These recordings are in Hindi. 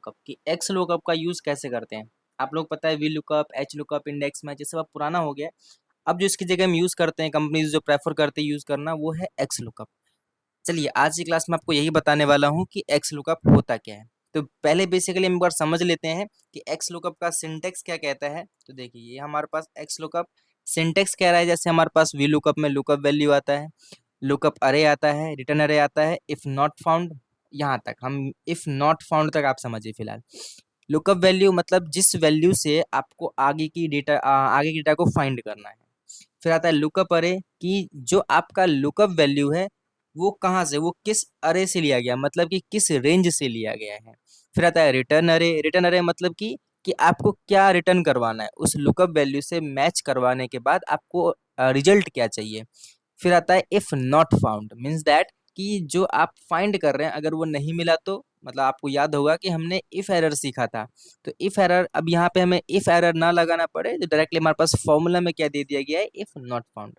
लुकअप कि एक्स लुकअप का यूज कैसे करते हैं। आप लोग पता है V lookup, H lookup, index match, ये सब अब पुराना हो गया है। अब जो इसकी जगह हम यूज करते हैं, कंपनीज जो प्रेफर करते हैं यूज करना, वो है एक्स लुकअप। चलिए आज की क्लास में आपको यही बताने वाला हूँ कि एक्स लुकअप होता क्या है। तो पहले बेसिकली हम एक बार समझ लेते हैं कि एक्स लुकअप का सिंटेक्स क्या कहता है। तो देखिए ये हमारे पास एक्स लुकअप सिंटेक्स कह रहा है, जैसे हमारे पास वी लुकअप में लुकअप वैल्यू आता है, लुकअप अरे आता है, रिटर्न अरे आता है, इफ नॉट फाउंड। यहाँ तक हम इफ नॉट फाउंड तक आप समझिए फिलहाल। लुकअप वैल्यू मतलब जिस वैल्यू से आपको आगे की डेटा को फाइंड करना है। फिर आता है लुकअप अरे कि जो आपका लुकअप वैल्यू है वो कहाँ से, वो किस अरे से लिया गया, मतलब कि किस रेंज से लिया गया है। फिर आता है रिटर्न अरे। रिटर्न अरे मतलब कि आपको क्या रिटर्न करवाना है, उस लुकअप वैल्यू से मैच करवाने के बाद आपको रिजल्ट क्या चाहिए। फिर आता है if not found, means that कि जो आप फाइंड कर रहे हैं अगर वो नहीं मिला तो, मतलब आपको याद होगा कि हमने इफ एरर सीखा था। तो इफ एरर, अब यहाँ पे हमें इफ एरर ना लगाना पड़े तो डायरेक्टली हमारे पास फॉर्मूला में क्या दे दिया गया है, इफ नॉट फाउंड।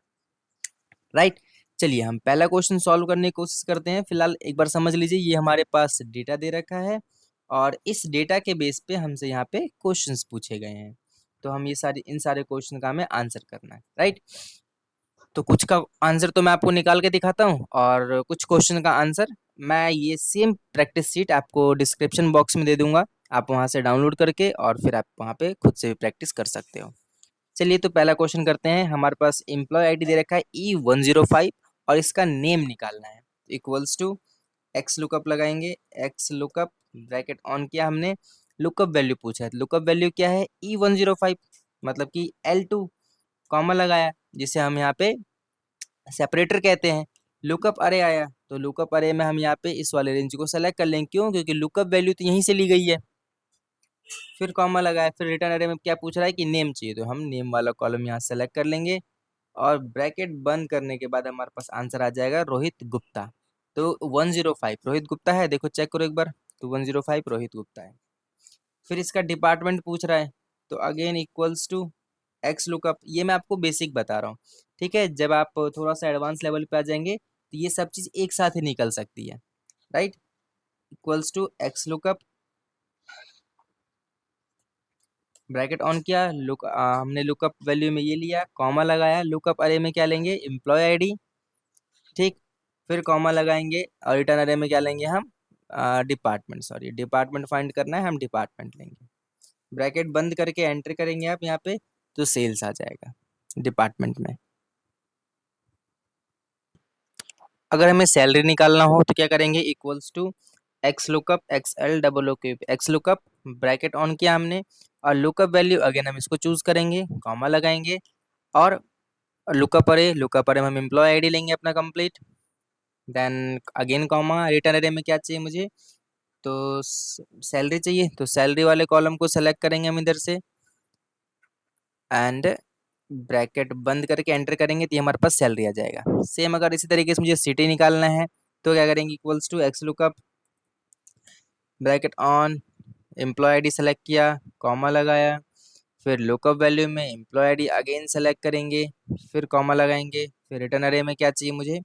राइट। चलिए हम पहला क्वेश्चन सॉल्व करने की कोशिश करते हैं। फिलहाल एक बार समझ लीजिए ये हमारे पास डेटा दे रखा है और इस डेटा के बेस पे हमसे यहाँ पे क्वेश्चंस पूछे गए हैं। तो हम इन सारे क्वेश्चन का हमें आंसर करना है। राइट। तो कुछ का आंसर तो मैं आपको निकाल के दिखाता हूँ और कुछ क्वेश्चन का आंसर मैं ये सेम प्रैक्टिस शीट आपको डिस्क्रिप्शन बॉक्स में दे दूंगा। आप वहां से डाउनलोड करके और फिर आप वहां पे खुद से भी प्रैक्टिस कर सकते हो। चलिए तो पहला क्वेश्चन करते हैं। हमारे पास एम्प्लॉय आईडी दे रखा है E105 और इसका नेम निकालना है। इक्वल्स टू एक्स लुकअप लगाएंगे, एक्स लुकअप ब्रैकेट ऑन किया हमने, लुकअप वैल्यू पूछा है। लुकअप वैल्यू क्या है, E105 मतलब कि L2, कॉमा लगाया जिसे हम यहाँ पे सेपरेटर कहते हैं। लुकअप अरे आया तो लुकअप अरे में हम यहाँ पे इस वाले रेंज को सेलेक्ट कर लेंगे, क्यों, क्योंकि लुकअप वैल्यू तो यहीं से ली गई है। फिर कॉमा लगाया, फिर रिटर्न अरे में क्या पूछ रहा है कि नेम चाहिए, तो हम नेम वाला कॉलम यहाँ सेलेक्ट कर लेंगे और ब्रैकेट बंद करने के बाद हमारे पास आंसर आ जाएगा रोहित गुप्ता। तो 105 रोहित गुप्ता है, देखो चेक करो एक बार। तो 105 रोहित गुप्ता है। फिर इसका डिपार्टमेंट पूछ रहा है, तो again equals to X lookup. ये मैं आपको बेसिक बता रहा हूँ, ठीक है। जब आप थोड़ा सा एडवांस लेवल पे आ जाएंगे तो ये सब चीज एक साथ ही निकल सकती है। Right. Equals to X lookup, bracket on किया, हमने लुकअप वैल्यू में ये लिया, कॉमा लगाया, लुकअप अरे में क्या लेंगे, एम्प्लॉय आईडी। ठीक। फिर कॉमा लगाएंगे और रिटर्न अरे में क्या लेंगे हम, डिपार्टमेंट, सॉरी डिपार्टमेंट फाइंड करना है, हम डिपार्टमेंट लेंगे। ब्रैकेट बंद करके एंटर करेंगे आप यहाँ पे, तो सेल्स आ जाएगा डिपार्टमेंट में। अगर हमें सैलरी निकालना हो तो क्या करेंगे, equals to X lookup, X L double O K X lookup, bracket on किया हमने और लुकअप वैल्यू अगेन हम इसको चूज करेंगे, कॉमा लगाएंगे और लुकअप अरे में हम एम्प्लॉय आईडी लेंगे अपना complete. Then again comma, return array में क्या चाहिए मुझे, तो सैलरी चाहिए, तो सैलरी वाले कॉलम को सेलेक्ट करेंगे हम इधर से एंड ब्रैकेट बंद करके एंटर करेंगे तो ये हमारे पास सैलरी आ जाएगा। सेम अगर इसी तरीके से मुझे सिटी निकालना है तो क्या करेंगे, equals to X lookup, bracket on, employ ID select किया, कॉमा लगाया, फिर लुकअप वैल्यू में एम्प्लॉय आईडी अगेन सेलेक्ट करेंगे, फिर कॉमा लगाएंगे, फिर रिटर्न अरे में क्या चाहिए मुझे,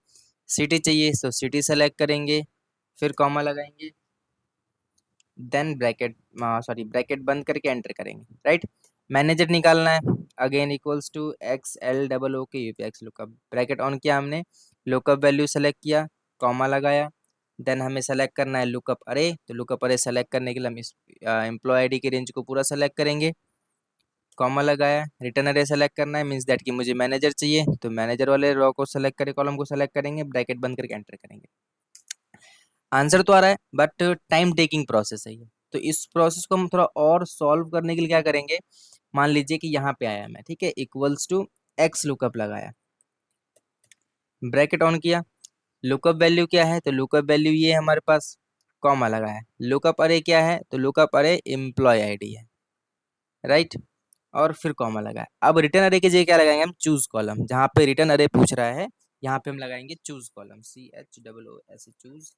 सिटी चाहिए, तो सिटी सेलेक्ट करेंगे, फिर कॉमा लगाएंगे, देन ब्रैकेट बंद करके एंटर करेंगे। राइट। मैनेजर निकालना है, again equals to X L double O K X lookup, bracket on किया हमने, लुकअप वैल्यू सेलेक्ट किया, कॉमा लगाया, देन हमें सेलेक्ट करना है लुकअप अरे, तो लुकअप अरे सेलेक्ट करने के लिए हम इस एम्प्लॉय आईडी की रेंज को पूरा सेलेक्ट करेंगे, कॉमा लगाया, रिटर्न अरे सेलेक्ट करना है, मींस दैट कि मुझे मैनेजर चाहिए, तो मैनेजर वाले रो को सेलेक्ट करें, कॉलम को सेलेक्ट करेंगे, ब्रैकेट बंद करके एंटर करेंगे। आंसर तो आ रहा है बट टाइम टेकिंग प्रोसेस है ये। तो इस प्रोसेस को हम थोड़ा और सॉल्व करने के लिए क्या करेंगे, मान लीजिए कि यहाँ पे आया मैं, ठीक है, इक्वल्स टू एक्स लुकअप लगाया, ब्रैकेट ऑन किया, लुकअप वैल्यू क्या है, तो लुकअप वैल्यू ये है हमारे पास, कॉमा लगाया, लुकअप अरे क्या है, तो लुकअप अरे एम्प्लॉय आईडी है। राइट। और फिर कॉमा लगाया। अब रिटर्न अरे की जगह क्या लगाएंगे हम, चूज कॉलम, जहाँ पे रिटर्न अरे पूछ रहा है यहाँ पे हम लगाएंगे choose column, CHOOS choose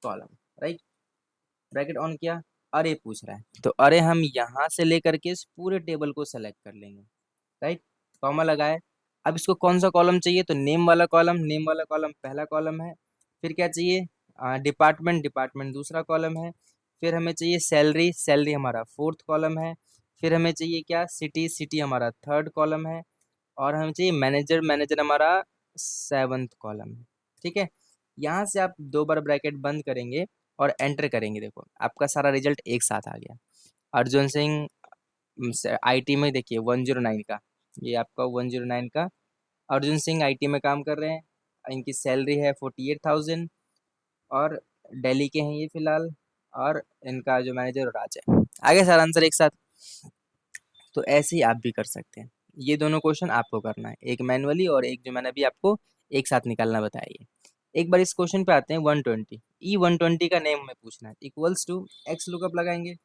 column. Right. Bracket on किया, अरे पूछ रहा है तो अरे हम यहाँ से लेकर के इस पूरे टेबल को सेलेक्ट कर लेंगे। राइट। कॉमा लगाए। अब इसको कौन सा कॉलम चाहिए, तो नेम वाला कॉलम, नेम वाला कॉलम पहला कॉलम है। फिर क्या चाहिए, डिपार्टमेंट, डिपार्टमेंट दूसरा कॉलम है। फिर हमें चाहिए सैलरी, सैलरी हमारा फोर्थ कॉलम है। फिर हमें चाहिए क्या, सिटी, सिटी हमारा थर्ड कॉलम है। और हमें चाहिए मैनेजर, मैनेजर हमारा सेवन्थ कॉलम है। ठीक है, यहाँ से आप 2 बार ब्रैकेट बंद करेंगे और एंटर करेंगे। देखो आपका सारा रिजल्ट एक साथ आ गया। अर्जुन सिंह आईटी में देखिए 109 का, ये आपका 109 का अर्जुन सिंह आईटी में काम कर रहे हैं। इनकी सैलरी है 48,000 और दिल्ली के हैं ये फिलहाल। और इनका जो मैनेजर राज है। आगे सारा आंसर एक साथ। तो ऐसे ही आप भी कर सकते हैं। ये दोनों क्वेश्चन आपको करना है, एक मैनुअली और एक जो मैंने अभी आपको एक साथ निकालना बताया है। एक बार इस क्वेश्चन पे आते हैं 120। E120 का नेम हमें पूछना है। इक्वल्स टू एक्स लुकअप लगाएंगे,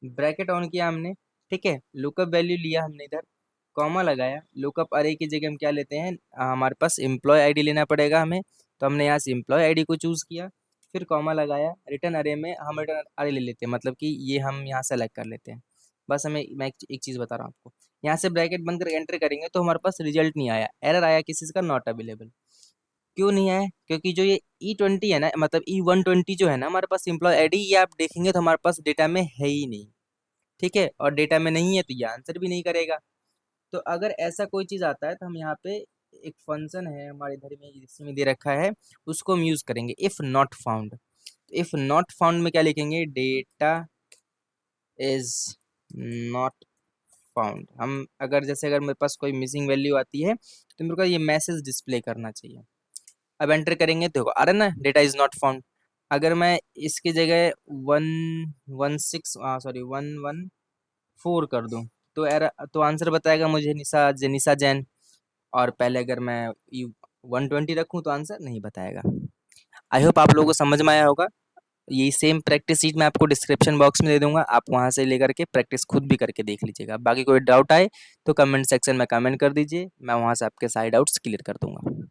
ब्रैकेट ऑन किया हमने। ठीक है, लुकअप वैल्यू लिया हमने इधर, कॉमा लगाया। लुकअप अरे की जगह हम क्या लेते हैं, हमारे पास एम्प्लॉय आईडी लेना पड़ेगा हमें, तो हमने यहाँ से एम्प्लॉय आईडी को चूज किया। फिर कॉमा लगाया। रिटर्न अरे में हम रिटर्न अरे ले लेते हैं, मतलब कि ये हम यहाँ सेलेक्ट कर लेते हैं। बस हमें, मैं एक चीज़ बता रहा हूँ आपको, यहाँ से ब्रैकेट बंद कर एंटर करेंगे तो हमारे पास रिजल्ट नहीं आया, एरर आया किसी का, नॉट अवेलेबल। क्यों नहीं आया, क्योंकि जो ये E20 है ना, मतलब E120 जो है ना हमारे पास एम्प्लॉय आईडी, ये आप देखेंगे तो हमारे पास डेटा में है ही नहीं। ठीक है, और डेटा में नहीं है तो ये आंसर भी नहीं करेगा। तो अगर ऐसा कोई चीज़ आता है तो हम यहाँ पे एक फंक्शन है हमारे इधर में, इसमें दे रखा है, उसको हम यूज़ करेंगे, if not found. If not found में क्या लिखेंगे, डेटा इज नॉट फाउंड। हम अगर जैसे अगर मेरे पास कोई मिसिंग वैल्यू आती है तो मेरे को ये मैसेज डिस्प्ले करना चाहिए। अब एंटर करेंगे तो आ रहा है ना, डेटा इज नॉट फाउंड। अगर मैं इसकी जगह 116 सॉरी 114 कर दूं तो तो आंसर बताएगा मुझे निशा जेनिसा जैन। और पहले अगर मैं 120 रखूं तो आंसर नहीं बताएगा। आई होप आप लोगों को समझ में आया होगा। यही सेम प्रैक्टिस शीट मैं आपको डिस्क्रिप्शन बॉक्स में दे दूंगा, आप वहां से लेकर के प्रैक्टिस खुद भी करके देख लीजिएगा। बाकी कोई डाउट आए तो कमेंट सेक्शन में कमेंट कर दीजिए, मैं वहां से आपके सारे डाउट्स क्लियर कर दूंगा।